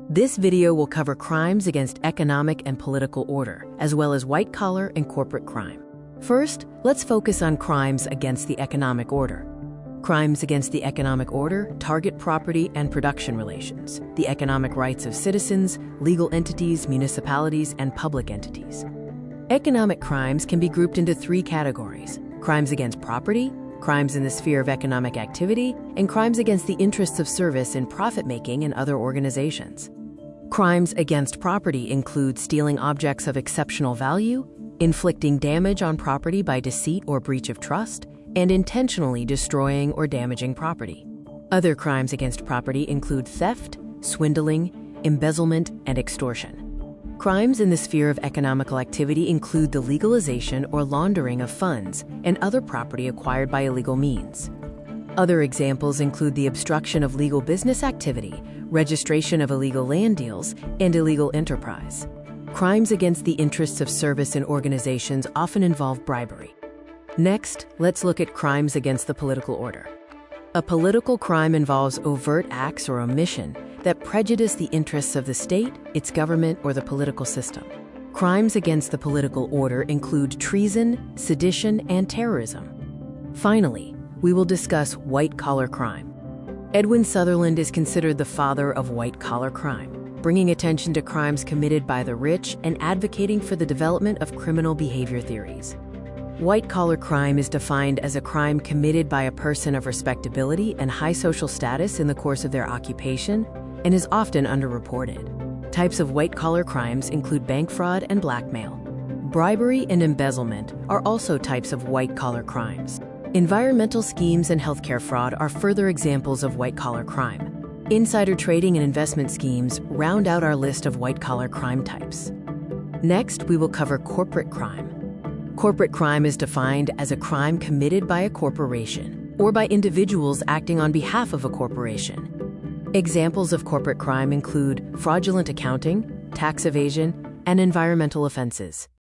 This video will cover crimes against economic and political order, as well as white-collar and corporate crime. First, let's focus on crimes against the economic order. Crimes against the economic order target property and production relations, the economic rights of citizens, legal entities, municipalities, and public entities. Economic crimes can be grouped into three categories: crimes against property, crimes in the sphere of economic activity, and crimes against the interests of service in profit-making and other organizations. Crimes against property include stealing objects of exceptional value, inflicting damage on property by deceit or breach of trust, and intentionally destroying or damaging property. Other crimes against property include theft, swindling, embezzlement, and extortion. Crimes in the sphere of economical activity include the legalization or laundering of funds and other property acquired by illegal means. Other examples include the obstruction of legal business activity, registration of illegal land deals, and illegal enterprise. Crimes against the interests of service in organizations often involve bribery. Next, let's look at crimes against the political order. A political crime involves overt acts or omission that prejudice the interests of the state, its government, or the political system. Crimes against the political order include treason, sedition, and terrorism. Finally, we will discuss white-collar crime. Edwin Sutherland is considered the father of white-collar crime, bringing attention to crimes committed by the rich and advocating for the development of criminal behavior theories. White-collar crime is defined as a crime committed by a person of respectability and high social status in the course of their occupation and is often underreported. Types of white-collar crimes include bank fraud and blackmail. Bribery and embezzlement are also types of white-collar crimes. Environmental schemes and healthcare fraud are further examples of white-collar crime. Insider trading and investment schemes round out our list of white-collar crime types. Next, we will cover corporate crime. Corporate crime is defined as a crime committed by a corporation or by individuals acting on behalf of a corporation. Examples of corporate crime include fraudulent accounting, tax evasion, and environmental offenses.